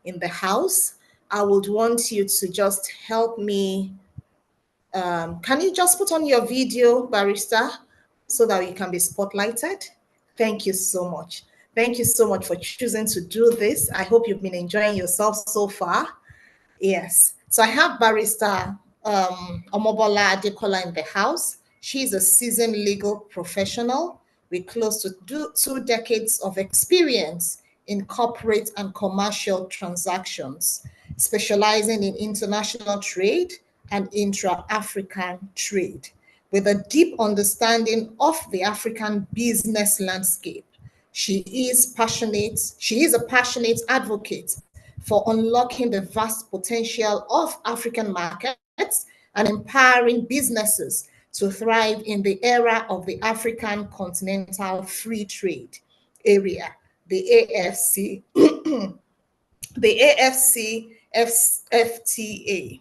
in the house, I would want you to just help me. Can you just put on your video, Barrister, so that you can be spotlighted? Thank you so much. Thank you so much for choosing to do this. I hope you've been enjoying yourself so far. Yes. So I have Barrister Omobola Adekola in the house. She's a seasoned legal professional with close to 2 decades of experience in corporate and commercial transactions, specializing in international trade and intra-African trade, with a deep understanding of the African business landscape. She is a passionate advocate for unlocking the vast potential of African markets and empowering businesses to thrive in the era of the African Continental Free Trade Area, the AFC, the AFCFTA.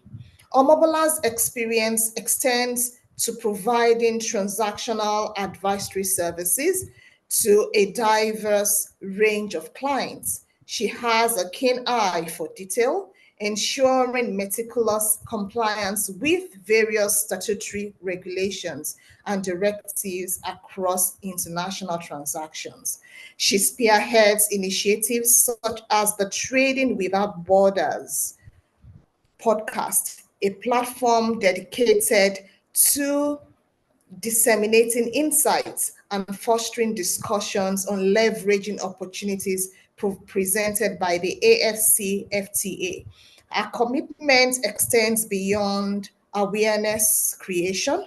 Omobola's experience extends to providing transactional advisory services to a diverse range of clients. She has a keen eye for detail, ensuring meticulous compliance with various statutory regulations and directives across international transactions. She spearheads initiatives such as the Trading Without Borders podcast, a platform dedicated to disseminating insights and fostering discussions on leveraging opportunities presented by the AFCFTA. Our commitment extends beyond awareness creation.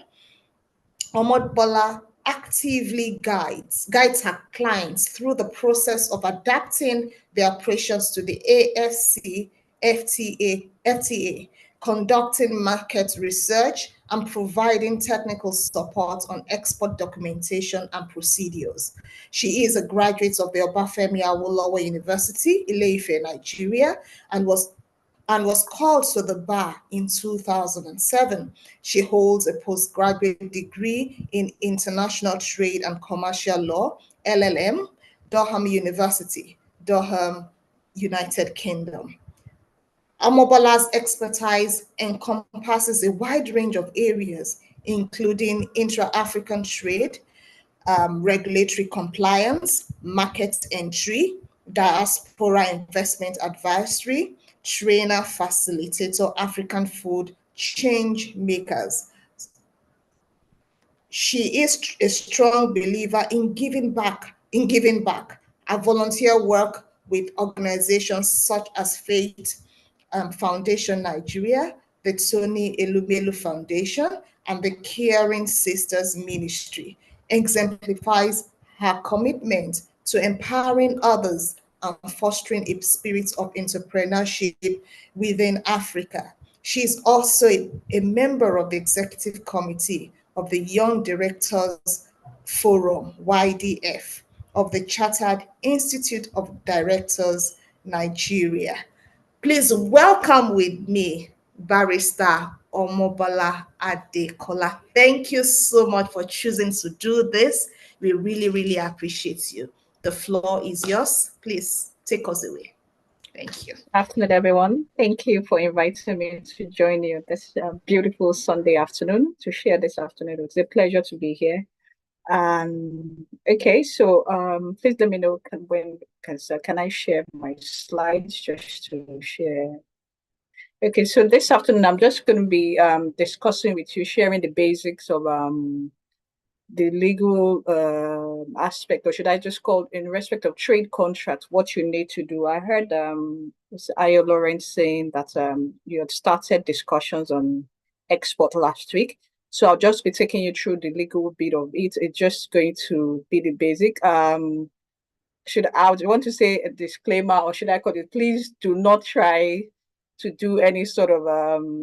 Omobola actively guides her clients through the process of adapting their operations to the FTA, conducting market research, and providing technical support on export documentation and procedures. She is a graduate of the Obafemi Awolowo University, Ile-Ife, Nigeria, and was called to the bar in 2007. She holds a postgraduate degree in International Trade and Commercial Law, LLM, Durham University, Durham, United Kingdom. Omobola's expertise encompasses a wide range of areas, including intra-African trade, regulatory compliance, market entry, diaspora investment advisory, trainer facilitator, African food change makers. She is a strong believer in giving back. I volunteer work with organizations such as Faith Foundation Nigeria, the Tony Elumelu Foundation, and the Caring Sisters Ministry, exemplifies her commitment to empowering others and fostering a spirit of entrepreneurship within Africa. She is also a member of the executive committee of the Young Directors Forum, YDF, of the Chartered Institute of Directors, Nigeria. Please welcome with me Barrister Omobola Adekola. Thank you so much for choosing to do this. We really, really appreciate you. The floor is yours. Please take us away. Thank you. Good afternoon, everyone. Thank you for inviting me to join you this beautiful Sunday afternoon to share this afternoon. It's a pleasure to be here. Okay, so please let me know can I share my slides just to share? Okay, so this afternoon I'm just going to be discussing with you, sharing the basics of the legal aspect, or should I just call in respect of trade contracts, what you need to do. I heard Ayo Lawrence saying that you had started discussions on export last week. So I'll just be taking you through the legal bit of it. It's just going to be the basic. I want to say a disclaimer, or should I call it, please do not try to do any sort of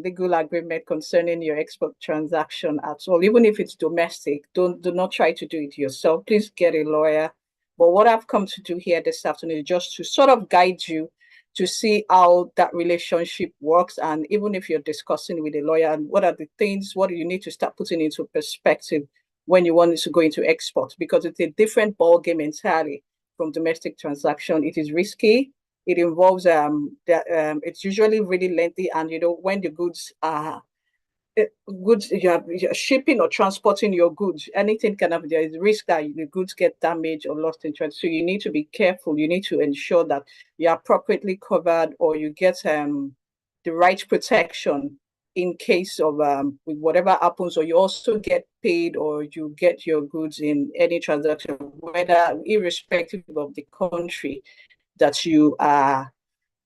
legal agreement concerning your export transaction at all. Even if it's domestic, do not try to do it yourself. Please get a lawyer. But what I've come to do here this afternoon is just to sort of guide you to see how that relationship works. And even if you're discussing with a lawyer, and what do you need to start putting into perspective when you want to go into export, because it's a different ballgame entirely from domestic transaction. It is risky. it involves it's usually really lengthy, and when the goods are goods you're shipping or transporting your goods, anything can happen. There is risk that the goods get damaged or lost in transit. So you need to be careful. You need to ensure that you're appropriately covered, or you get the right protection in case of with whatever happens, or you also get paid, or you get your goods in any transaction, whether irrespective of the country that you are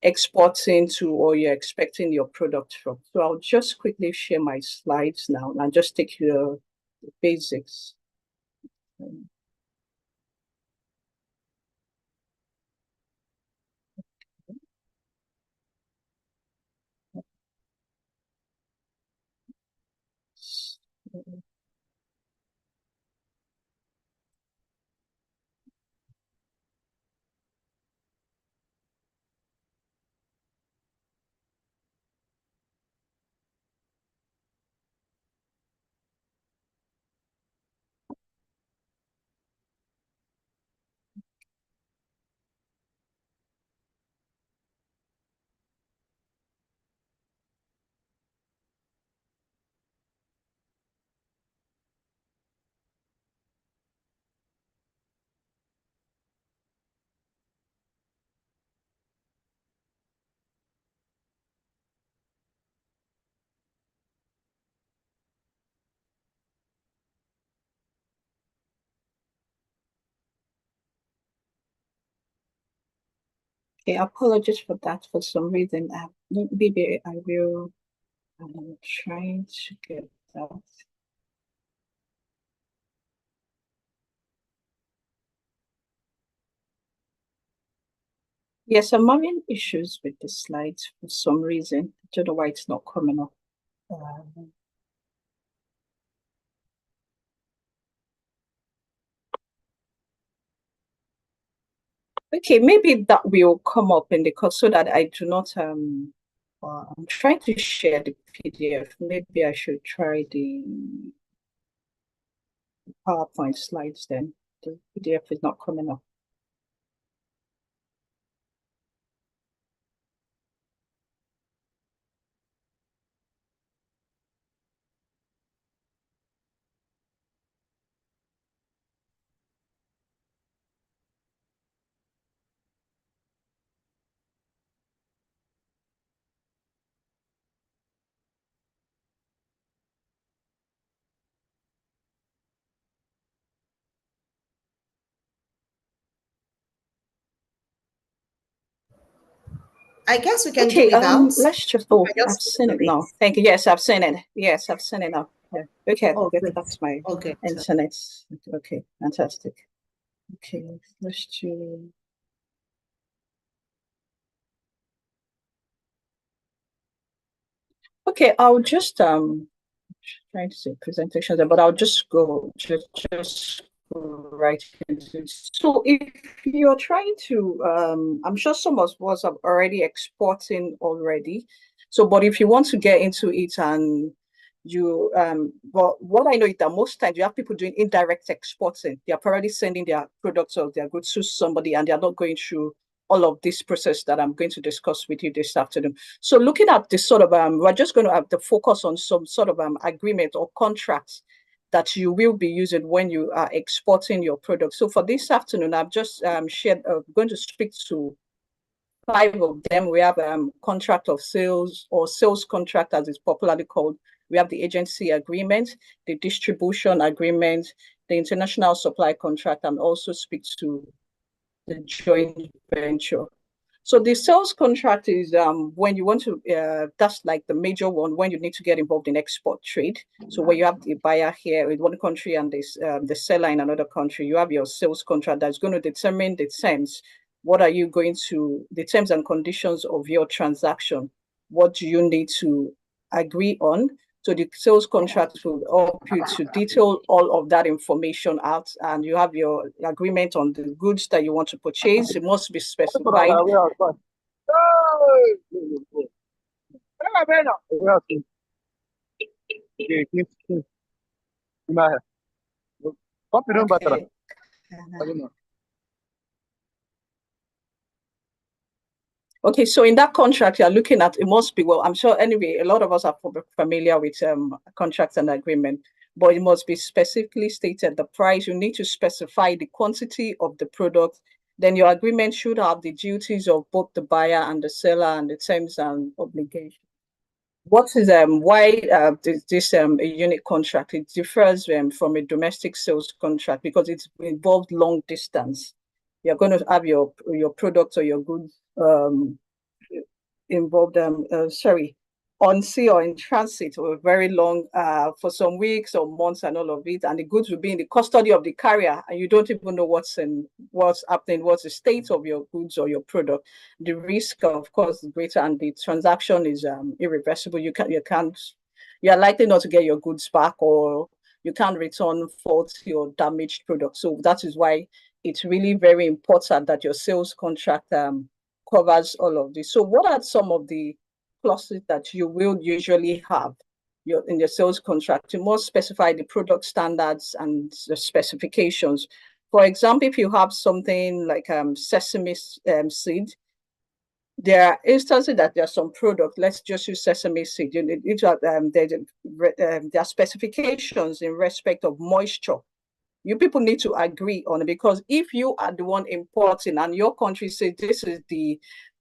exporting to or you're expecting your product from. So I'll just quickly share my slides now and just take you the basics. Okay, apologies for that. For some reason, maybe I will. I'm trying to get that. Yes, I'm having issues with the slides for some reason. I don't know why it's not coming up. Okay, maybe that will come up in the course so that I do not I'm trying to share the PDF. Maybe I should try the PowerPoint slides then. The PDF is not coming up. I guess we can do Okay, without. let's just, I just I've seen it open it. now. Thank you. Yes, I've seen it. Yes, I've seen it now. Yeah. Okay, Oh, good. that's my Oh, good. internet. Okay, fantastic. Okay, let's do. Okay, I'll just trying to say presentations, but I'll just go just go right into it. So if you're trying to, I'm sure some of us are already exporting already. So, but if you want to get into it and you, but what I know is that most times you have people doing indirect exporting. They are probably sending their products or their goods to somebody, and they are not going through all of this process that I'm going to discuss with you this afternoon. So looking at this sort of, we're just going to have the focus on some sort of agreement or contracts that you will be using when you are exporting your product. So for this afternoon, I've just going to speak to 5 of them. We have contract of sales or sales contract as it's popularly called. We have the agency agreement, the distribution agreement, the international supply contract, and also speak to the joint venture. So the sales contract is when you want to, that's like the major one when you need to get involved in export trade. So where you have the buyer here in one country and this, the seller in another country, you have your sales contract that's going to determine the terms. What are you going to, the terms and conditions of your transaction? What do you need to agree on? So the sales contract will help you to detail all of that information out, and you have your agreement on the goods that you want to purchase. It must be specified. Okay. Okay, so in that contract, you're looking at, it must be, well, I'm sure anyway, a lot of us are familiar with contracts and agreement, but it must be specifically stated the price. You need to specify the quantity of the product. Then your agreement should have the duties of both the buyer and the seller and the terms and obligations. What is why this a unit contract? It differs from a domestic sales contract because it's involved long distance. You're going to have your product or your goods involved on sea or in transit or very long for some weeks or months and all of it, and the goods will be in the custody of the carrier and you don't even know what's happening, what's the state of your goods or your product. The risk of course is greater and the transaction is irreversible. You're likely not to get your goods back, or you can't return faulty or damaged products. So that is why it's really very important that your sales contract covers all of this. So what are some of the clauses that you will usually have in your sales contract? You must specify the product standards and the specifications. For example, if you have something like sesame seed, there are instances that there are some products, let's just use sesame seed, there are specifications in respect of moisture. You people need to agree on it, because if you are the one importing and your country says this is the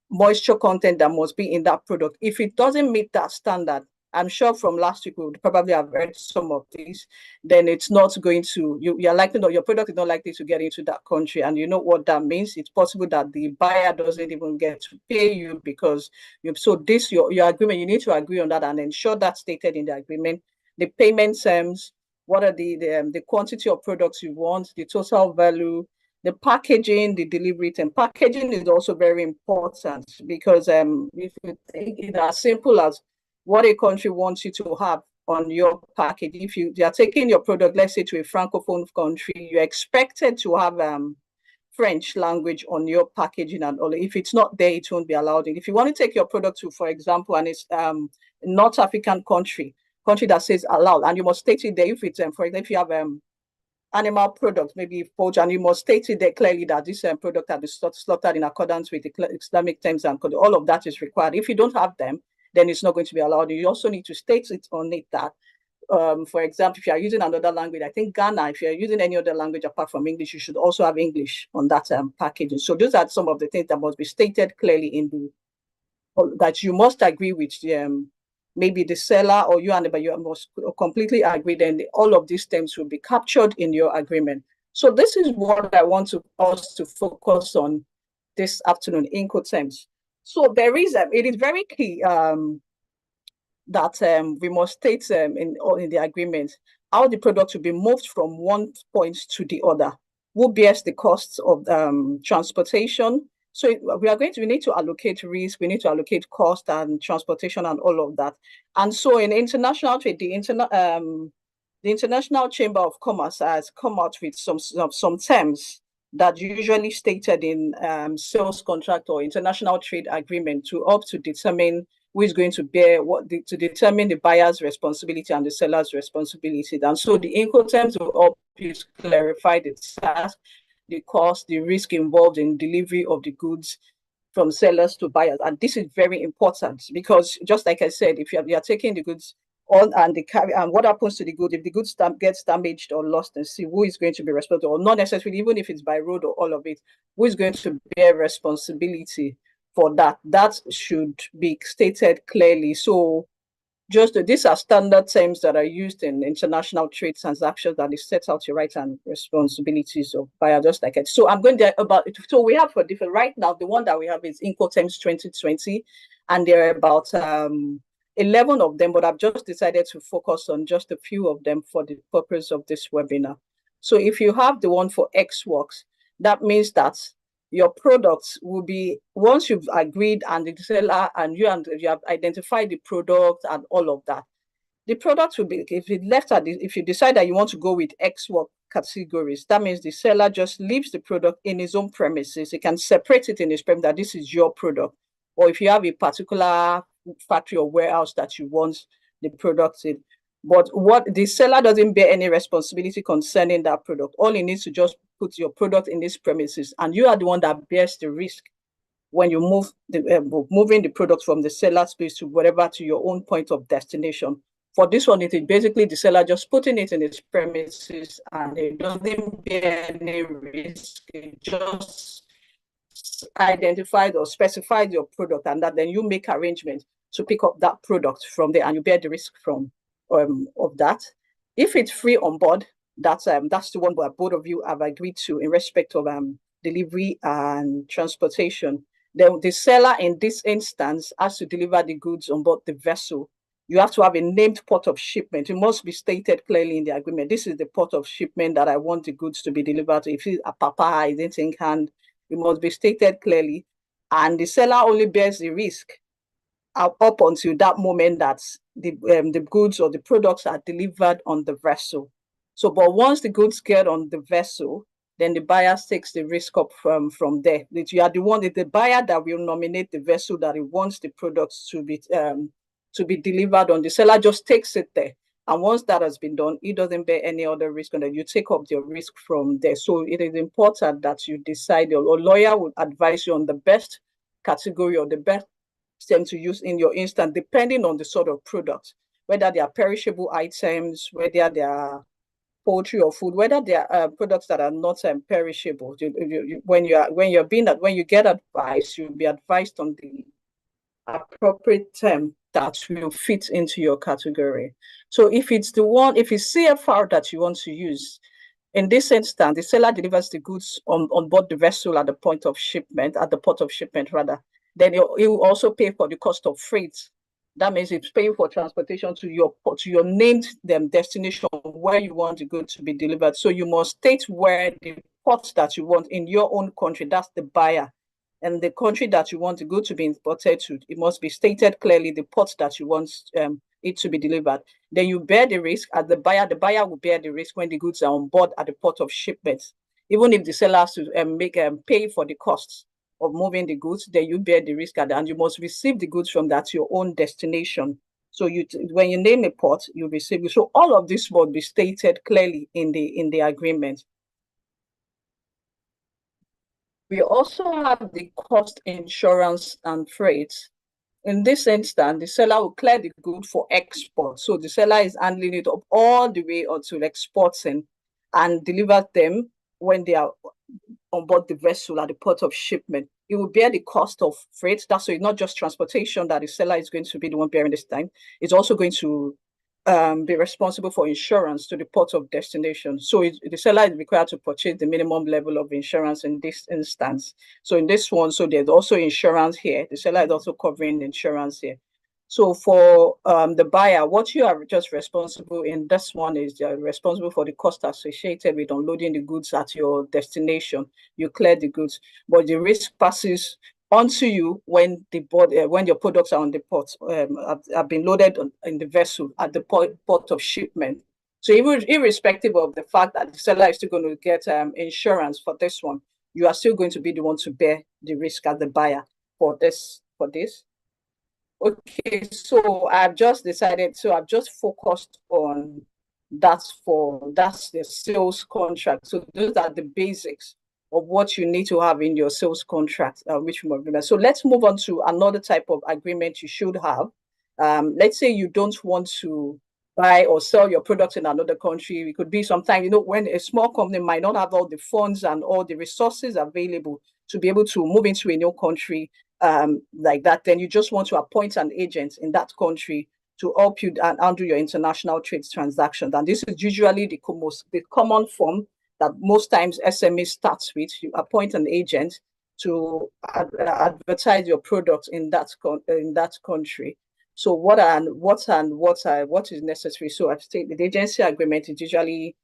moisture content that must be in that product, if it doesn't meet that standard, I'm sure from last week we would probably have read some of these, then it's not going to, you're likely not, your product is not likely to get into that country. And you know what that means? It's possible that the buyer doesn't even get to pay you because so this, your agreement, you need to agree on that and ensure that's stated in the agreement. The payment terms, what are the quantity of products you want, the total value, the packaging, the delivery time. Packaging is also very important because if you take it as simple as what a country wants you to have on your package, if they are taking your product, let's say to a francophone country, you're expected to have French language on your packaging and all. If it's not there, it won't be allowed. And if you want to take your product to, for example, and it's North African country that says allowed, and you must state it there. If it's for example, if you have animal products, maybe poultry, and you must state it there clearly that this product has been slaughtered in accordance with the Islamic terms and code. All of that is required. If you don't have them, then it's not going to be allowed. You also need to state it on it that, for example, if you are using another language, I think Ghana, if you're using any other language apart from English, you should also have English on that packaging. So those are some of the things that must be stated clearly in that you must agree with maybe the seller or you and the buyer must completely agree. Then all of these terms will be captured in your agreement. So this is what I want us to focus on this afternoon, Incoterms. So there is it is very key that we must state in the agreement how the product will be moved from one point to the other, who bears the costs of transportation. So we need to allocate risk, we need to allocate cost and transportation and all of that. And so in international trade, the International Chamber of Commerce has come out with some terms that usually stated in sales contract or international trade agreement to help to determine who is going to bear to determine the buyer's responsibility and the seller's responsibility. And so the Incoterms will help you to clarify the task, the cost, the risk involved in delivery of the goods from sellers to buyers. And this is very important because, just like I said, if you are taking the goods on and what happens to the good if the goods gets damaged or lost, and see who is going to be responsible, or not necessarily even if it's by road or all of it, who is going to bear responsibility for that. That should be stated clearly. So these are standard terms that are used in international trade transactions that is set out your rights and responsibilities of buyer, just like it. So I'm going to about it. So we have for different right now. The one that we have is Incoterms 2020, and there are about 11 of them, but I've just decided to focus on just a few of them for the purpose of this webinar. So if you have the one for X works, that means that your products will be, once you've agreed and the seller and you have identified the product and all of that, the product will be, if you decide that you want to go with X work categories, that means the seller just leaves the product in his own premises. He can separate it in his premises that this is your product. Or if you have a particular factory or warehouse that you want the product in, but what the seller doesn't bear any responsibility concerning that product. All he needs to just put your product in this premises, and you are the one that bears the risk when you moving the product from the seller's place to whatever to your own point of destination. For this one, it is basically the seller just putting it in his premises and it doesn't bear any risk. It just identified or specified your product, and that then you make arrangements to pick up that product from there and you bear the risk from of that. If it's free on board, that's the one where both of you have agreed to in respect of delivery and transportation. Then the seller in this instance has to deliver the goods on board the vessel. You have to have a named port of shipment. It must be stated clearly in the agreement. This is the port of shipment that I want the goods to be delivered to. If it's a Papa, is it in hand, it must be stated clearly. And the seller only bears the risk up until that moment that the goods or the products are delivered on the vessel. So, but once the goods get on the vessel, then the buyer takes the risk up from there. That you are the one, the buyer that will nominate the vessel that he wants the products to be delivered on. The seller just takes it there. And once that has been done, he doesn't bear any other risk, and then you take up your risk from there. So it is important that you decide, or a lawyer will advise you on the best category or the best them to use in your instance, depending on the sort of product, whether they are perishable items, whether they are poultry or food, whether they are products that are not perishable. When you get advice, you'll be advised on the appropriate term that will fit into your category. So if it's CFR that you want to use, in this instance, the seller delivers the goods on board the vessel at the port of shipment, rather. Then he will also pay for the cost of freight. That means it's paying for transportation to your named destination where you want the goods to be delivered. So you must state where the port that you want in your own country, that's the buyer. And the country that you want the good to be imported to, it must be stated clearly the port that you want it to be delivered. Then you bear the risk as the buyer. The buyer will bear the risk when the goods are on board at the port of shipment. Even if the seller has to pay for the costs of moving the goods, then you bear the risk, and you must receive the goods from that your own destination. So when you name a port, you receive it. So all of this will be stated clearly in the agreement. We also have the cost, insurance, and freight. In this instance, the seller will clear the good for export. So the seller is handling it up all the way until exporting and deliver them when they are on board the vessel at the port of shipment. It will bear the cost of freight. That's so it's not just transportation that the seller is going to be the one bearing this time. It's also going to be responsible for insurance to the port of destination. So the seller is required to purchase the minimum level of insurance in this instance. So in this one, so there's also insurance here. The seller is also covering insurance here. So for the buyer, what you are just responsible in this one is you're responsible for the cost associated with unloading the goods at your destination. You clear the goods, but the risk passes onto you when when your products are on the port, have been loaded in the vessel at the port of shipment. So even irrespective of the fact that the seller is still going to get insurance for this one, you are still going to be the one to bear the risk as the buyer for this. Okay, so I've just decided, so I've just focused on that's the sales contract. So those are the basics of what you need to have in your sales contract, which agreement. So let's move on to another type of agreement you should have. Let's say you don't want to buy or sell your products in another country. It could be sometimes, when a small company might not have all the funds and all the resources available to be able to move into a new country like that, then you just want to appoint an agent in that country to help you and handle your international trade transactions. And this is usually the common form that most times SME starts with. You appoint an agent to advertise your product in that country. So what is necessary? So I've stated the agency agreement is usually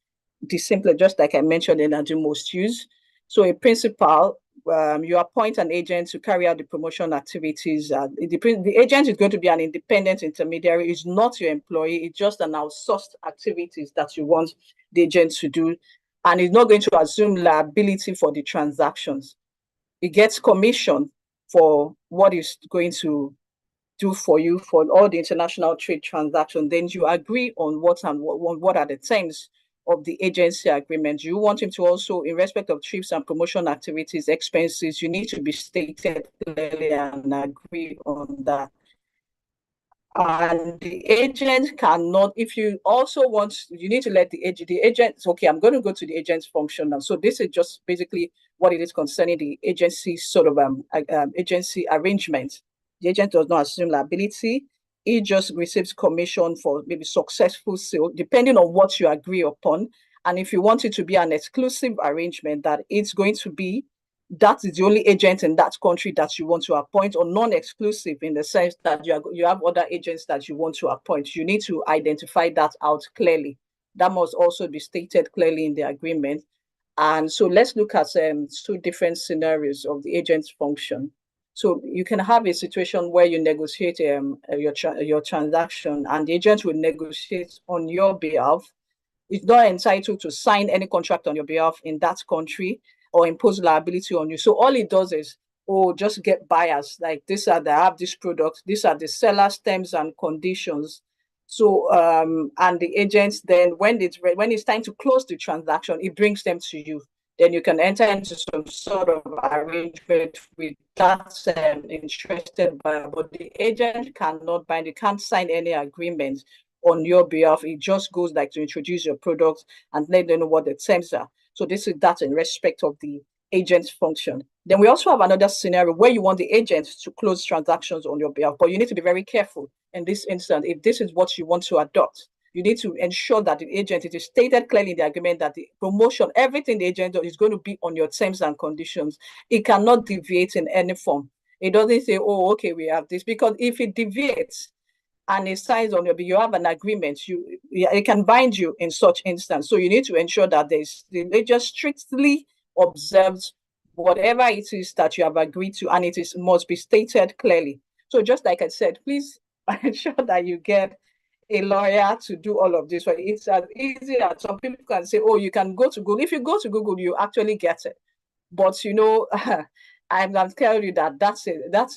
the simpler, just like I mentioned, and the most used. So a principal, you appoint an agent to carry out the promotion activities. The agent is going to be an independent intermediary. It's not your employee. It's just an outsourced activities that you want the agent to do. And it's not going to assume liability for the transactions. It gets commission for what is going to do for you for all the international trade transactions. Then you agree on what are the terms of the agency agreement. You want him to also, in respect of trips and promotion activities, expenses, you need to be stated clearly and agree on that. And the agent cannot, if you also want, you need to let the agent, okay, I'm going to go to the agent's function now. So this is just basically what it is concerning the agency sort of agency arrangement. The agent does not assume liability. He just receives commission for maybe successful sale, depending on what you agree upon. And if you want it to be an exclusive arrangement, that it's going to be that is the only agent in that country that you want to appoint, or non-exclusive in the sense that you have other agents that you want to appoint. You need to identify that out clearly. That must also be stated clearly in the agreement. And so let's look at two different scenarios of the agent's function. So you can have a situation where you negotiate your transaction, and the agent will negotiate on your behalf. It's not entitled to sign any contract on your behalf in that country or impose liability on you. So all it does is, oh, just get buyers. Like these are the have this product. These are the seller's terms and conditions. So and the agents then, when it's time to close the transaction, it brings them to you. Then you can enter into some sort of arrangement with that interested buyer. But the agent cannot bind. You can't sign any agreement on your behalf. It just goes like to introduce your product and let them know what the terms are. So this is that in respect of the agent's function. Then we also have another scenario where you want the agent to close transactions on your behalf, but you need to be very careful in this instance. If this is what you want to adopt, you need to ensure that the agent, it is stated clearly in the agreement that the promotion, everything the agent does is going to be on your terms and conditions. It cannot deviate in any form. It doesn't say, oh, okay, we have this, because if it deviates, and it signs on your, you have an agreement, it can bind you in such instance. So you need to ensure that they just strictly observes whatever it is that you have agreed to, and must be stated clearly. So just like I said, please ensure that you get a lawyer to do all of this. Right? It's as easy as some people can say, oh, you can go to Google. If you go to Google, you actually get it. But I'm telling you that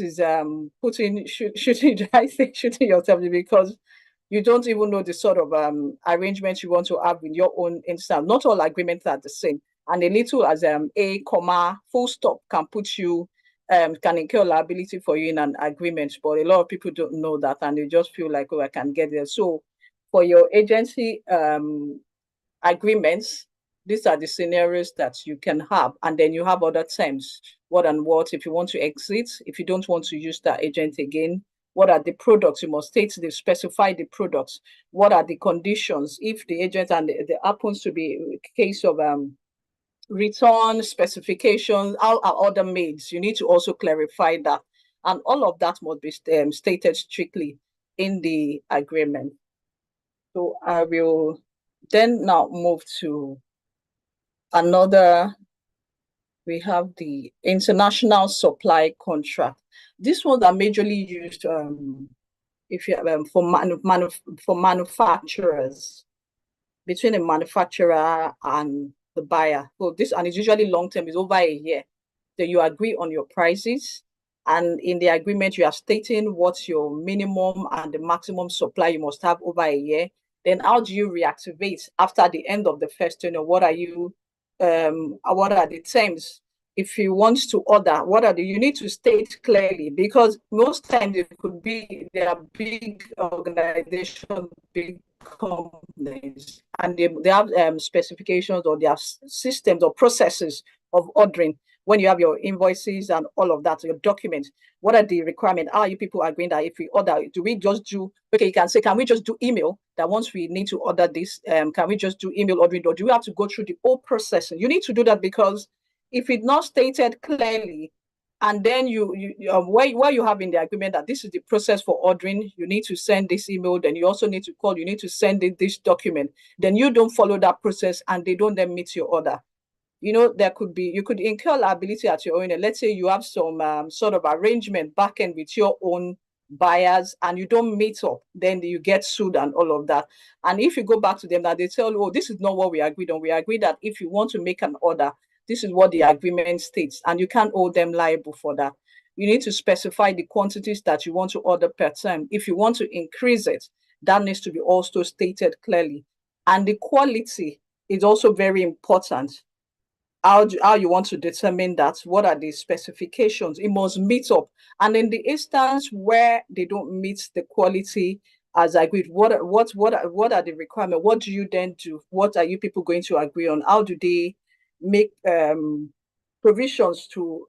is shooting I say shooting yourself, because you don't even know the sort of arrangement you want to have in your own instance. Not all agreements are the same. And a little as a comma, full stop can put you can incur liability for you in an agreement. But a lot of people don't know that, and they just feel like, oh, I can get there. So for your agency agreements, these are the scenarios that you can have. And then you have other terms. What and what, if you want to exit, if you don't want to use that agent again, what are the products? You must specify the products. What are the conditions? If the agent, and there happens to be a case of return specifications, how are order made? You need to also clarify that. And all of that must be stated strictly in the agreement. So I will then now move to another. We have the international supply contract. These ones are majorly used if you have, for manufacturers, between a manufacturer and the buyer. So this, and it's usually long term, is over a year. So you agree on your prices, and in the agreement you are stating what's your minimum and the maximum supply you must have over a year. Then how do you reactivate after the end of the first tenure? What are the terms? If you want to order, you need to state clearly, because most times it could be there are big organizations, big companies, and they have specifications, or they have systems or processes of ordering. When you have your invoices and all of that, your documents, what are the requirements? Are you people agreeing that if we order, do we just do, okay, you can say, can we just do email, that once we need to order this, can we just do email ordering, or do we have to go through the whole process? You need to do that, because if it's not stated clearly, and then where you have in the agreement that this is the process for ordering, you need to send this email, then you also need to call, you need to send this document, then you don't follow that process and they don't then meet your order. You could incur liability at your own. And let's say you have some sort of arrangement back end with your own buyers and you don't meet up, then you get sued and all of that. And if you go back to them, that they tell you, oh, this is not what we agreed on. We agreed that if you want to make an order, this is what the agreement states, and you can't hold them liable for that. You need to specify the quantities that you want to order per term. If you want to increase it, that needs to be also stated clearly. And the quality, is also very important. How you want to determine that, what are the specifications, it must meet up. And in the instance where they don't meet the quality as agreed, what are the requirements? What do you then do? What are you people going to agree on? How do they make provisions to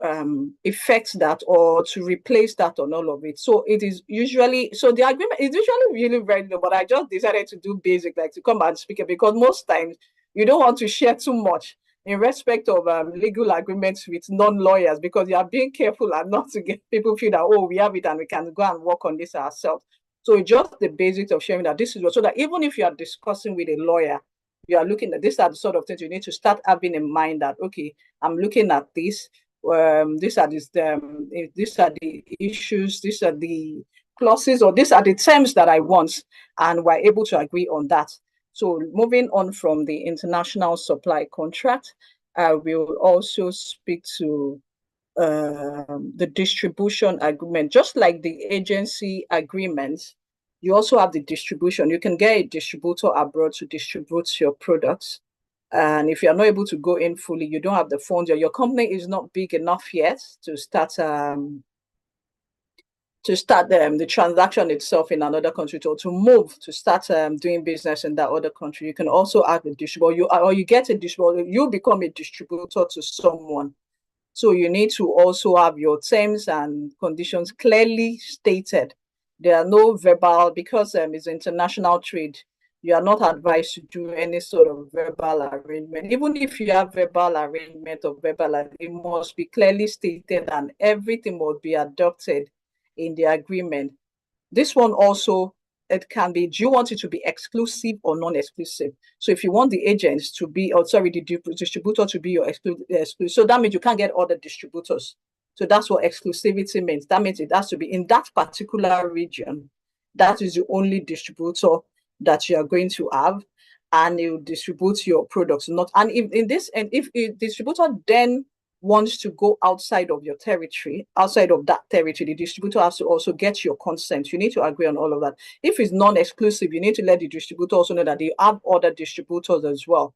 effect that or to replace that on all of it? So it is usually, so the agreement is usually really very low, but I just decided to do basic, like to come and speak it, because most times you don't want to share too much in respect of legal agreements with non-lawyers, because you are being careful and not to get people feel that, oh, we have it and we can go and work on this ourselves. So just the basics of sharing that this is what, so that even if you are discussing with a lawyer, you are looking at these are the sort of things you need to start having in mind, that, okay, I'm looking at this. These are the issues, these are the clauses, or these are the terms that I want, and we're able to agree on that. So moving on from the international supply contract, we'll also speak to the distribution agreement. Just like the agency agreements, you also have the distribution. You can get a distributor abroad to distribute your products. And if you're not able to go in fully, you don't have the funds, or your company is not big enough yet to start the transaction itself in another country, to move to start doing business in that other country, you can also add a distributor. Or you get a distributor, you become a distributor to someone. So you need to also have your terms and conditions clearly stated. There are no verbal, because it's international trade. You are not advised to do any sort of verbal arrangement. Even if you have verbal arrangement or verbal, it must be clearly stated, and everything must be adopted in the agreement. This one also, it can be, do you want it to be exclusive or non-exclusive? So if you want the agents to be, or sorry, the distributor to be your exclusive, so that means you can't get other distributors. So that's what exclusivity means. That means it has to be in that particular region. That is the only distributor that you are going to have, and you distribute your products. Not, and if a distributor then wants to go outside of your territory, outside of that territory, the distributor has to also get your consent. You need to agree on all of that. If it's non-exclusive, you need to let the distributor also know that they have other distributors as well.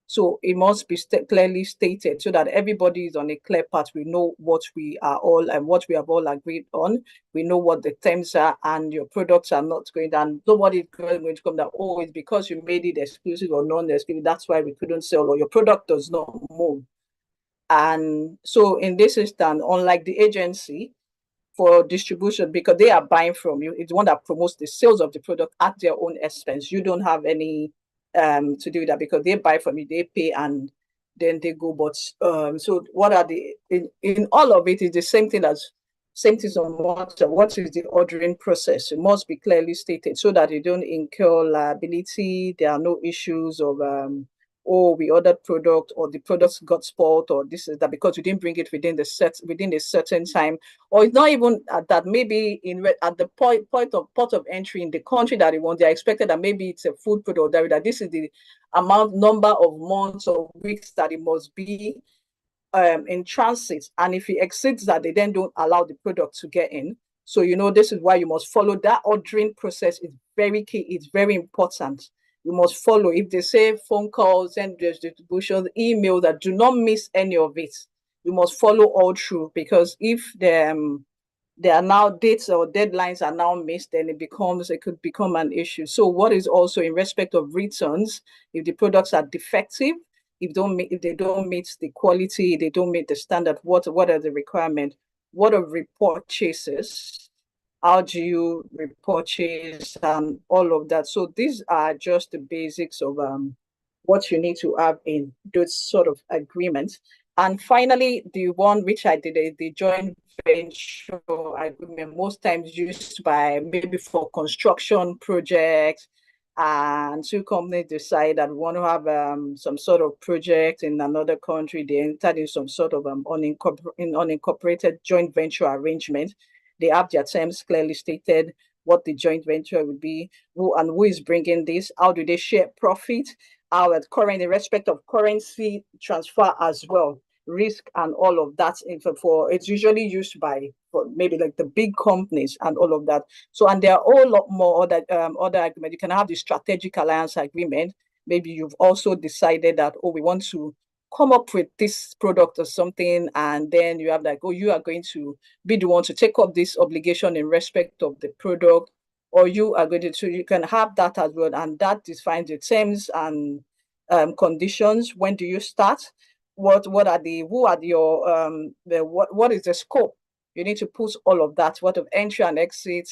So it must be clearly stated, so that everybody is on a clear path. We know what we are all and what we have all agreed on. We know what the terms are, and your products are not going down. Nobody is going to come down, oh, it's because you made it exclusive or non-exclusive, that's why we couldn't sell, or your product does not move. And so in this instance, unlike the agency for distribution, because they are buying from you, it's one that promotes the sales of the product at their own expense. You don't have any to do that, because they buy from you, they pay, and then they go. But so what are the in all of it is the same thing as same things on what is the ordering process. It must be clearly stated, so that you don't incur liability. There are no issues of oh, we ordered product, or the products got spoiled, or this is that, because we didn't bring it within a certain time. Or it's not even at that, maybe at the port of entry in the country that they want, they're expected that maybe it's a food product, that this is the number of months or weeks that it must be in transit. And if it exceeds that, they then don't allow the product to get in. So, this is why you must follow that ordering process. Is very key. It's very important. You must follow. If they say phone calls and distribution, email, that do not miss any of it. You must follow all through, because if there are now dates or deadlines are now missed, then it could become an issue. So what is also in respect of returns, if the products are defective, if they don't meet the quality, they don't meet the standard, what are the requirements? What are repurchases? How do you repurchase and all of that? So these are just the basics of what you need to have in those sort of agreements. And finally, the one which I did, the joint venture agreement, most times used by maybe for construction projects, and two companies decide that we want to have some sort of project in another country. They entered in some sort of unincorporated joint venture arrangement. They have their terms clearly stated, what the joint venture would be, who is bringing this, how do they share profit, how at current in respect of currency transfer as well, risk and all of that. It's usually used for maybe like the big companies and all of that. So, and there are a whole lot more other agreements. You can have the strategic alliance agreement. maybe you've also decided that, oh, we want to come up with this product or something, and then you have like, oh, you are going to be the one to take up this obligation in respect of the product, or you are going to, so you can have that as well, and that defines the terms and conditions. When do you start? What are the, who are your what is the scope? You need to put all of that, what of entry and exit,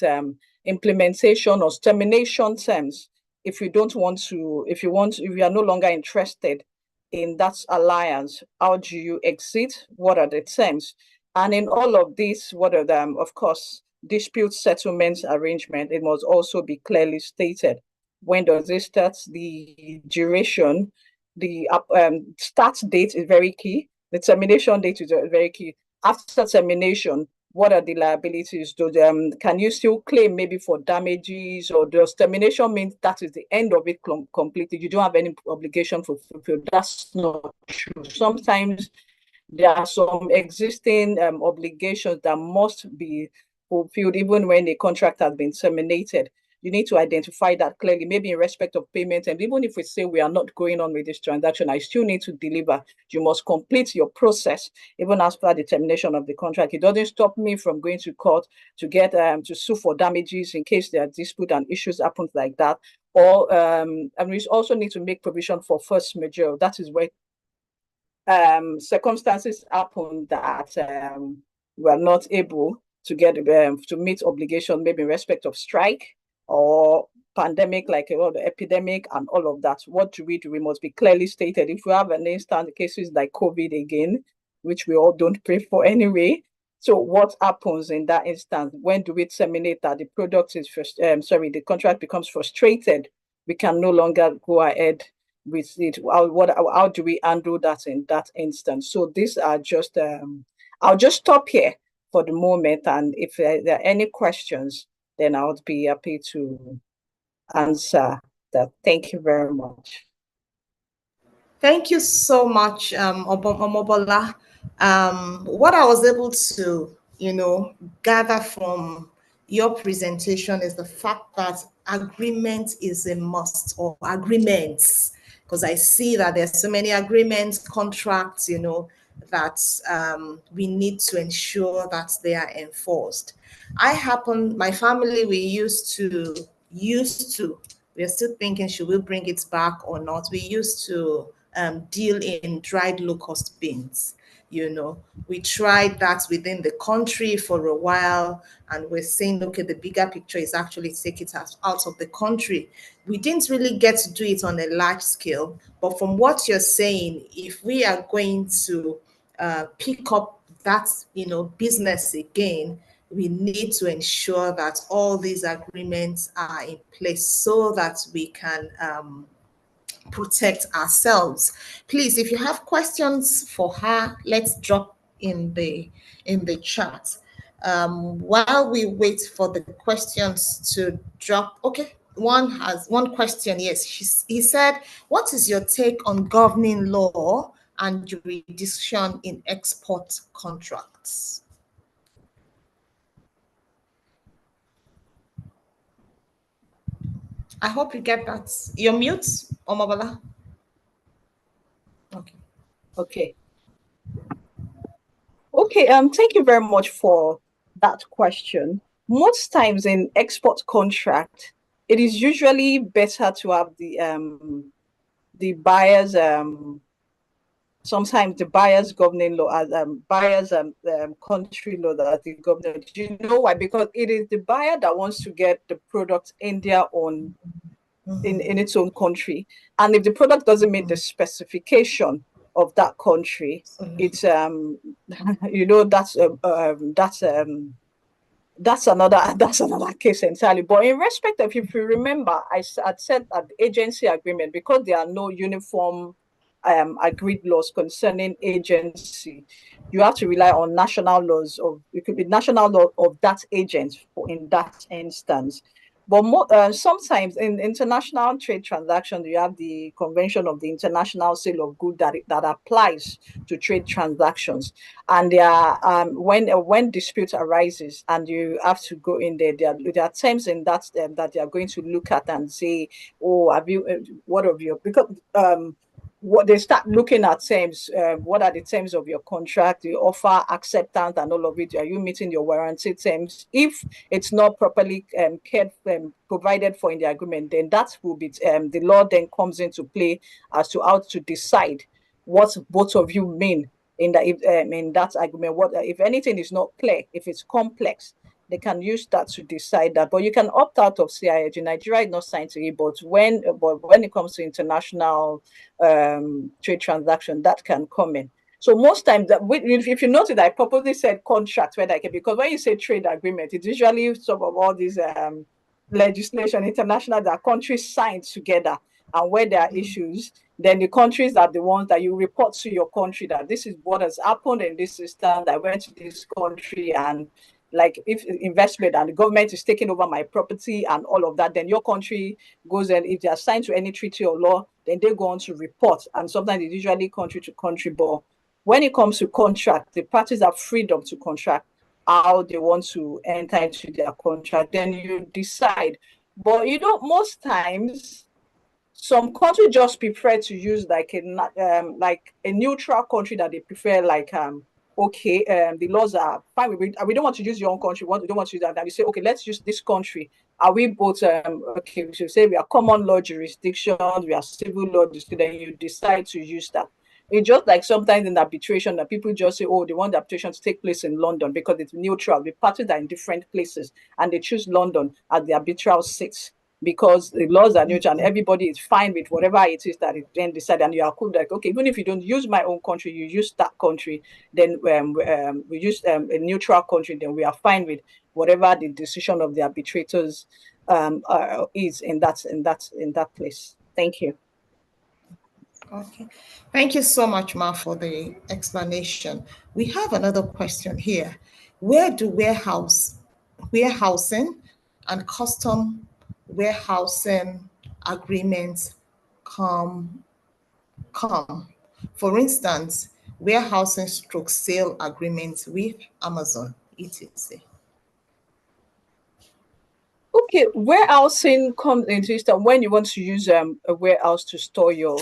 implementation or termination terms. If you don't want to, if you are no longer interested in that alliance, how do you exit? What are the terms? And in all of this, what are them? Of course, dispute settlement arrangement, it must also be clearly stated. When does it start? The duration, the start date is very key. The termination date is very key. After termination, what are the liabilities? Can you still claim maybe for damages, or does termination mean that is the end of it completely? You don't have any obligation for fulfill. That's not true. Sometimes there are some existing obligations that must be fulfilled even when a contract has been terminated. You need to identify that clearly, maybe in respect of payment. And even if we say we are not going on with this transaction, I still need to deliver. You must complete your process even after the termination of the contract. It doesn't stop me from going to court to get to sue for damages in case there are dispute and issues happen like that. Or and we also need to make provision for force majeure. That is where circumstances happen that we're not able to get to meet obligation, maybe in respect of strike or pandemic, like the epidemic and all of that. What do? We must be clearly stated. If we have an instant cases like COVID again, which we all don't pray for anyway. So what happens in that instance? When do we terminate that? The product is the contract becomes frustrated. We can no longer go ahead with it. How do we handle that in that instance? So these are just I'll just stop here for the moment, and if there are any questions, then I would be happy to answer that. Thank you very much. Thank you so much, Omobola. What I was able to, gather from your presentation is the fact that agreement is a must, or agreements, because I see that there's so many agreements, contracts, that we need to ensure that they are enforced. My family, we we're still thinking, should we bring it back or not? We used to deal in dried locust beans. We tried that within the country for a while, and we're saying, okay, the bigger picture is actually take it out of the country. We didn't really get to do it on a large scale, but from what you're saying, if we are going to pick up that business again, we need to ensure that all these agreements are in place so that we can protect ourselves. Please, if you have questions for her, let's drop in the chat. While we wait for the questions to drop, okay, one has one question. Yes, he said, what is your take on governing law and jurisdiction in export contracts? I hope you get that. You're mute, Omobola. Okay. Okay. Okay, thank you very much for that question. Most times in export contract, it is usually better to have the buyers sometimes the buyers governing law as buyers country law that the government. Do you know why? Because it is the buyer that wants to get the product in their own in its own country. And if the product doesn't meet the specification of that country, it's that's another case entirely. But in respect of, if you remember, I had said that the agency agreement, because there are no uniform agreed laws concerning agency, you have to rely on national laws of, it could be national law of that agent in that instance. But sometimes in international trade transactions, you have the Convention of the International Sale of Goods that applies to trade transactions. And there are, when dispute arises and you have to go in there are terms in that they are going to look at and say, oh, have you, what of you? Because what they start looking at terms, what are the terms of your contract, the offer, acceptance, and all of it. Are you meeting your warranty terms? If it's not properly provided for in the agreement, then that will be the law then comes into play as to how to decide what both of you mean in that agreement. What if anything is not clear, if it's complex, they can use that to decide that. But you can opt out of CIH. Nigeria is not signed to it, but when it comes to international trade transaction, that can come in. So most times, if you notice, I purposely said contract where because when you say trade agreement, it's usually some of all these legislation international that countries sign together, and where there are issues, then the countries are the ones that you report to your country that this is what has happened in this system. I went to this country, and like if investment and the government is taking over my property and all of that, then your country goes, and if they are signed to any treaty or law, then they go on to report. And sometimes it's usually country to country. But when it comes to contract, the parties have freedom to contract how they want to enter into their contract. Then you decide. But most times some countries just prefer to use like a neutral country that they prefer, like okay, the laws are fine. We don't want to use your own country. We don't want to use that. And we say, okay, let's use this country. Are we both okay? We should say we are common law jurisdiction, we are civil law jurisdiction. Then you decide to use that. It's just like sometimes in arbitration that people just say, oh, they want the arbitration to take place in London because it's neutral. The parties are in different places and they choose London as the arbitral seat because the laws are neutral and everybody is fine with whatever it is that it then decided. And you are cool, like, okay, even if you don't use my own country, you use that country, then we use a neutral country, then we are fine with whatever the decision of the arbitrators is in that place. Thank you. Okay. Thank you so much, Ma, for the explanation. We have another question here. Where do warehousing and custom warehousing agreements come? For instance, warehousing stroke sale agreements with Amazon, etc. Okay, warehousing comes into system when you want to use a warehouse to store your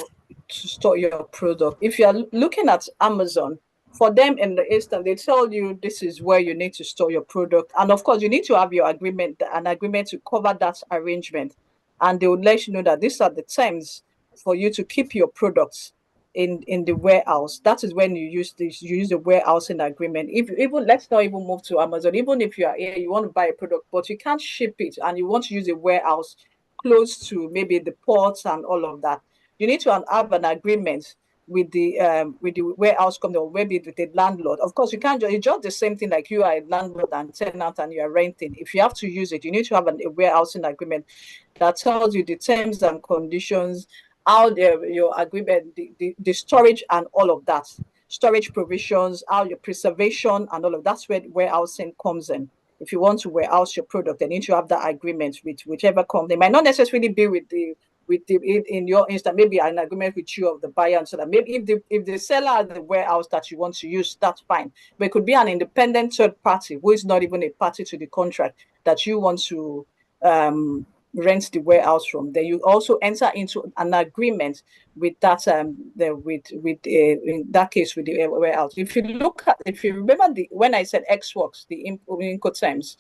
product. If you are looking at Amazon, for them in the instant, they tell you this is where you need to store your product, and of course, you need to have an agreement to cover that arrangement, and they will let you know that these are the terms for you to keep your products in the warehouse. That is when you use the warehousing agreement. If even let's not even move to Amazon, even if you are here, you want to buy a product but you can't ship it and you want to use a warehouse close to maybe the ports and all of that, you need to have an agreement with the warehouse company or maybe with the landlord. Of course, you can't just, it's just the same thing like you are a landlord and tenant and you are renting. If you have to use it, you need to have a warehousing agreement that tells you the terms and conditions, how your agreement, the storage and all of that, storage provisions, how your preservation and all of that's where warehousing comes in. If you want to warehouse your product, then you need to have that agreement with whichever company. It might not necessarily be with the in your instance, maybe an agreement with you of the buyer, and so that maybe if the seller has the warehouse that you want to use, that's fine. But it could be an independent third party who is not even a party to the contract that you want to rent the warehouse from. Then you also enter into an agreement with that in that case with the warehouse. If you remember when I said X works, the Incoterms,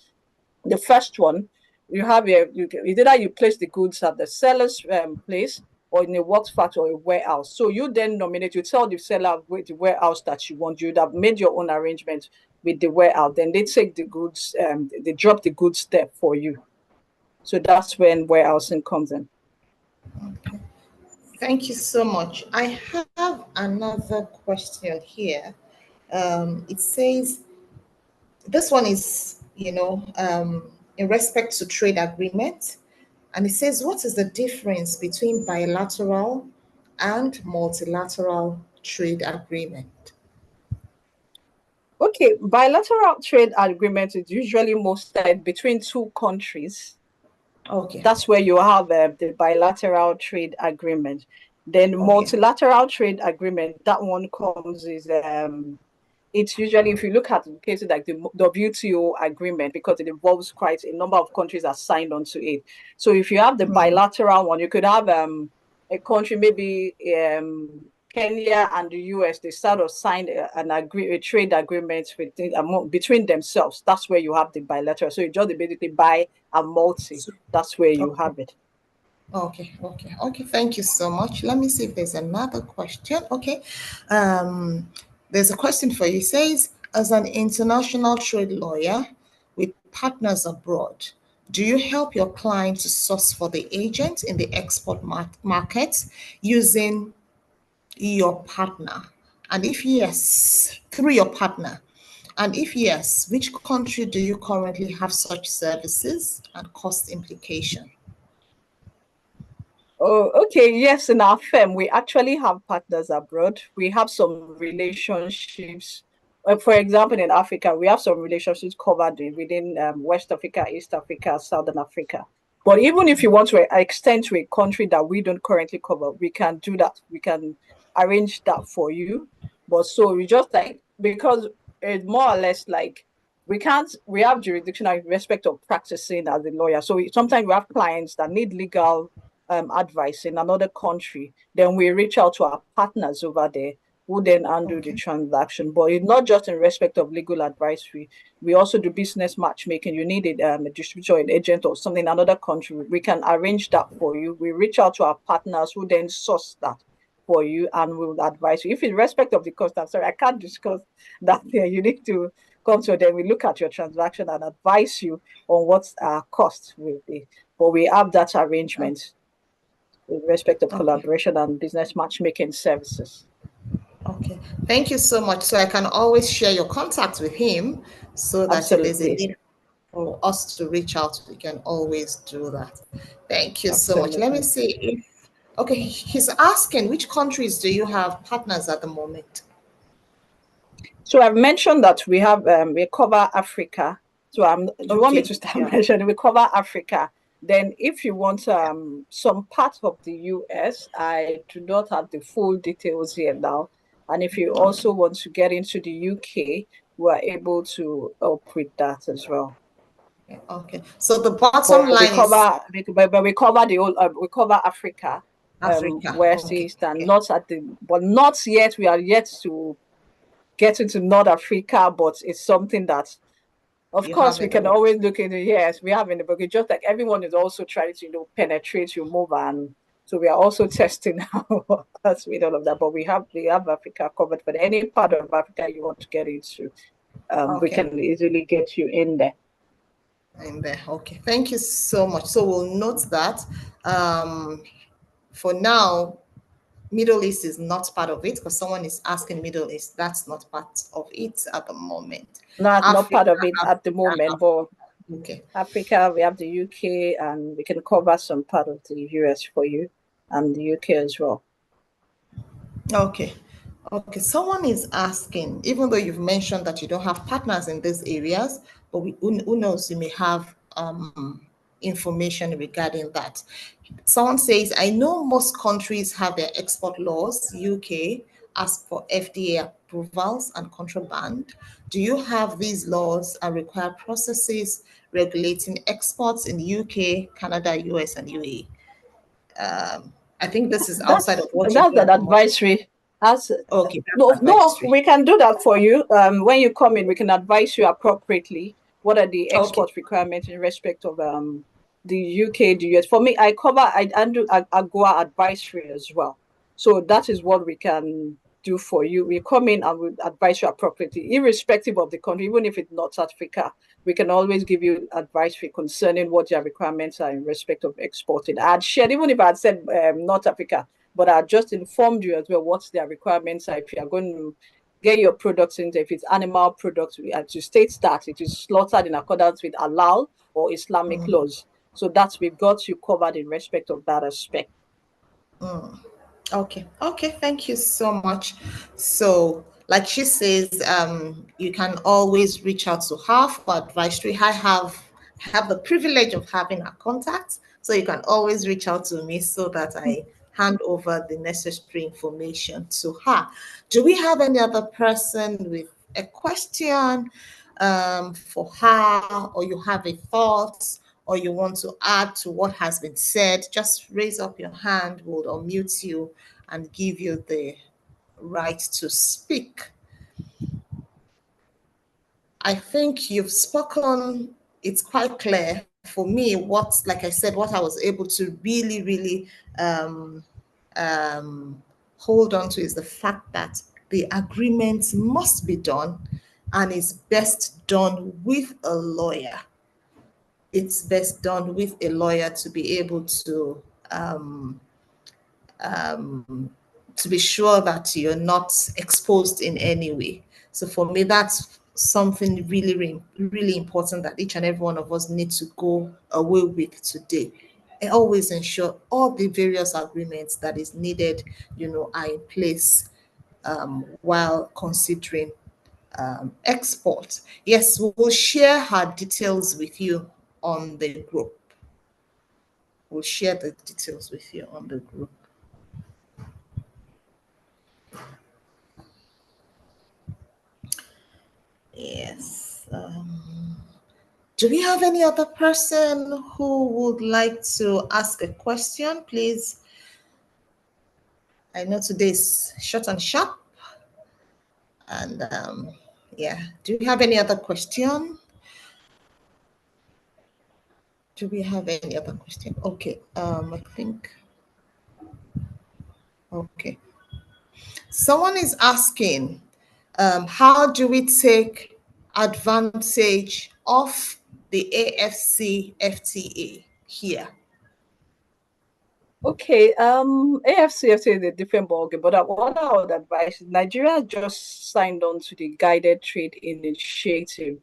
the first one, you have either you place the goods at the seller's place or in a works factory or a warehouse. So you then nominate, you tell the seller with the warehouse that you want. You'd have made your own arrangement with the warehouse. Then they take the goods, they drop the goods there for you. So that's when warehousing comes in. Okay. Thank you so much. I have another question here. It says, this one is, in respect to trade agreement. And it says, what is the difference between bilateral and multilateral trade agreement? Okay, bilateral trade agreement is usually most between two countries. Okay. That's where you have the bilateral trade agreement. Then Okay. multilateral trade agreement, that one comes is it's usually, if you look at cases like the WTO agreement, because it involves quite a number of countries that signed onto it. So if you have the bilateral one, you could have a country, maybe Kenya and the US, they sort of signed a trade agreement between themselves. That's where you have the bilateral. So you just basically buy a multi. That's where you Okay. have it. Okay, okay, okay. Thank you so much. Let me see if there's another question. Okay. There's a question for you. It says, as an international trade lawyer with partners abroad, do you help your client to source for the agent in the export market using your partner? And if yes, through your partner. And if yes, which country do you currently have such services and cost implication? Oh, okay. Yes, in our firm, we actually have partners abroad. We have some relationships. For example, in Africa, we have some relationships covered within West Africa, East Africa, Southern Africa. But even if you want to extend to a country that we don't currently cover, we can do that. We can arrange that for you. But so we just like, because it's more or less like we have jurisdiction in respect of practicing as a lawyer. So sometimes we have clients that need legal advice in another country, then we reach out to our partners over there who then undo the Okay. transaction. But it's not just in respect of legal advice. We also do business matchmaking. You need a distributor, an agent, or something in another country. We can arrange that for you. We reach out to our partners who then source that for you and will advise you. If in respect of the cost, I'm sorry, I can't discuss that here. You need to come to them. We look at your transaction and advise you on what our cost will be. But we have that arrangement with respect of Okay. collaboration and business matchmaking services. Okay. Thank you so much. So I can always share your contact with him so that if there's a Absolutely. need for us to reach out, we can always do that. Thank you so much. Let me Absolutely. see if, okay, he's asking which countries do you have partners at the moment? So I've mentioned that we cover Africa. So do you want me Okay. to start Yeah. mentioning? We cover Africa. Then if you want some part of the US, I do not have the full details here now. And if you Okay. also want to get into the UK, we are able to help with that as well. Okay. So the bottom But line is we cover the whole we cover Africa, Africa. West, Okay. East, and Okay. not yet. We are yet to get into North Africa, but it's something that, of You course, have we in the can work. always look into. Yes, we have in the book. It's just like everyone is also trying to, penetrate your move, and so we are also testing how that's with all of that. But we have Africa covered. But any part of Africa you want to get into, we Okay. can easily get you in there. In there. Okay. Thank you so much. So we'll note that. Um, for now, Middle East is not part of it because someone is asking Middle East. That's not part of it at the moment. Not Africa, part of it at the Africa, moment, but okay. Africa, we have the UK, and we can cover some part of the US for you, and the UK as well. Okay. Okay. Someone is asking, even though you've mentioned that you don't have partners in these areas, but who knows, you may have information regarding that. Someone says, I know most countries have their export laws, UK, ask for FDA approvals and contraband. Do you have these laws and require processes regulating exports in the UK, Canada, US, and UAE? I think this is outside of what you That's do an at the moment. advisory. That's Okay, no, that's no, advisory. we can do that for you. When you come in, we can advise you appropriately. What are the Okay, export requirements in respect of the UK, the US? For me, I do AGOA advisory as well. So that is what we can do for you. We come in and we advise you appropriately, irrespective of the country, even if it's not South Africa. We can always give you advisory concerning what your requirements are in respect of exporting. I had shared, even if I had said North Africa, but I just informed you as well what their requirements are if you are going to get your products in there. If it's animal products, we have to state that it is slaughtered in accordance with halal or Islamic laws. So that's we've got you covered in respect of that aspect. okay, okay. Thank you so much. So, like she says, you can always reach out to her for advisory. have the privilege of having her contact. So you can always reach out to me so that I hand over the necessary information to her. Do we have any other person with a question for her, or you have a thought, or you want to add to what has been said? Just raise up your hand. We'll unmute you and give you the right to speak. I think you've spoken, it's quite clear for me what, like I said, what I was able to really hold on to is the fact that the agreement must be done and is best done with a lawyer. It's best done with a lawyer to be able to be sure that you're not exposed in any way. So for me, that's something really important that each and every one of us need to go away with today. And always ensure all the various agreements that is needed, are in place while considering export. Yes, we will share her details with you on the group. We'll share the details with you on the group. Yes. Do we have any other person who would like to ask a question, please? I know today's short and sharp. And yeah, do we have any other question? Do we have any other question? Okay, I think, okay. Someone is asking, how do we take advantage of the AFC FTA here? Okay, AFCFTA is a different ballgame, but what I would advise is Nigeria just signed on to the Guided Trade Initiative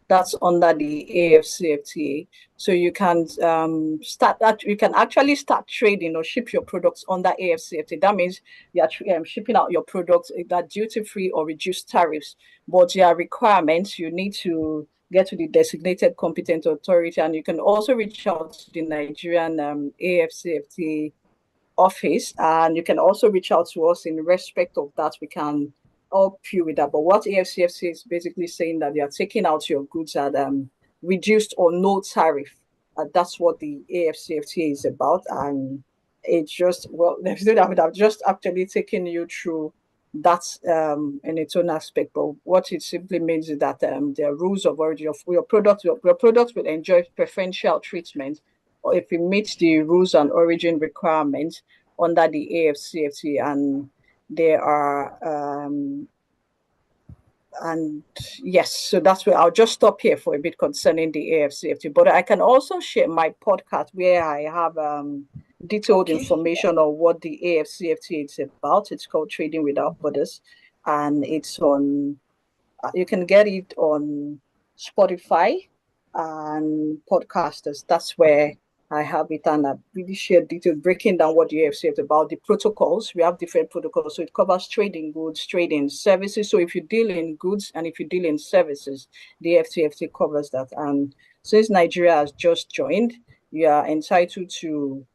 that's under the AFCFTA. So you can start that. You can actually start trading or ship your products under AFCFTA. That means you are shipping out your products that duty free or reduced tariffs. But there are requirements. You need to get to the designated competent authority, and you can also reach out to the Nigerian AFCFTA office, and you can also reach out to us in respect of that. We can help you with that. But what AFCFC is basically saying that they are taking out your goods at reduced or no tariff. That's what the AFCFTA is about. And it's just, well, I've just actually taken you through that in its own aspect. But what it simply means is that the rules of origin of your product will enjoy preferential treatment or if it meets the rules and origin requirements under the AFCFT, and there are and yes, so that's where I'll just stop here for a bit concerning the AFCFT. But I can also share my podcast where I have detailed information on what the AFCFT is about. It's called Trading Without Borders, and it's on. You can get it on Spotify and podcasters. That's where I have it, and I really share details breaking down what the AFC is about, the protocols. We have different protocols, so it covers trading goods, trading services. So if you deal in goods and if you deal in services, the FTFT covers that. And since Nigeria has just joined, you are entitled to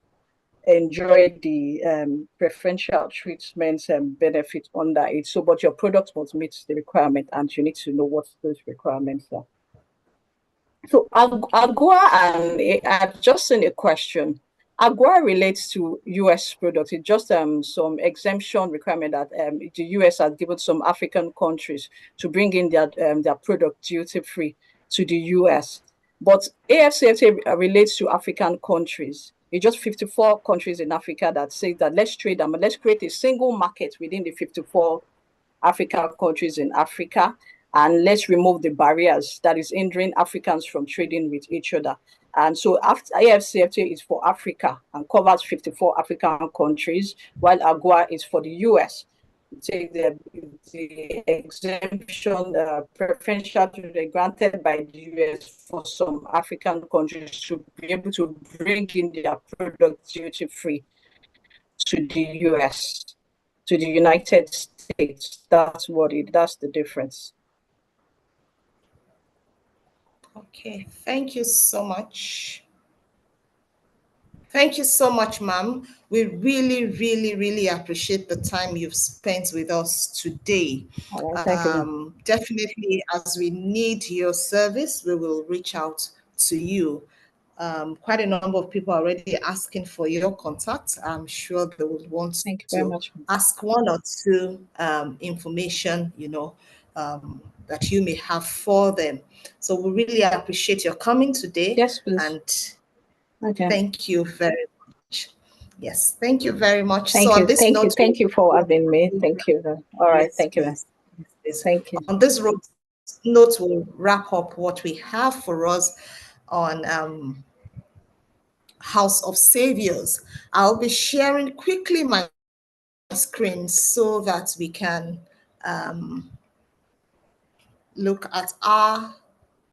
enjoy the preferential treatments and benefits under it. So, but your product must meet the requirement, and you need to know what those requirements are. So AGUA, and I've just seen a question. AGUA relates to US products. It's just some exemption requirement that the US has given some African countries to bring in their product duty free to the US. But AFCFTA relates to African countries. It's just 54 countries in Africa that say that let's trade them, let's create a single market within the 54 African countries in Africa, and let's remove the barriers that is hindering Africans from trading with each other. And so after AFCFTA is for Africa and covers 54 African countries, while AGUA is for the US. Take the exemption preferential granted by the US for some African countries to be able to bring in their products duty free to the US, to the United States. That's the difference. Okay, thank you so much. Thank you so much, ma'am. We really, really, really appreciate the time you've spent with us today. All right, thank you. Definitely, as we need your service, we will reach out to you. Quite a number of people are already asking for your contact. I'm sure they would want Thank you very to much. ask one or two information, that you may have for them. So we really appreciate your coming today, Yes, please. and Okay. thank you very much. Yes, thank you very much. So Thank on you. this Thank you. note, Thank you for having me. Thank you. All right. yes, Thank you. please. Yes, please. Thank you. On this note, we'll wrap up what we have for us on House of Saviors. I'll be sharing quickly my screen so that we can look at our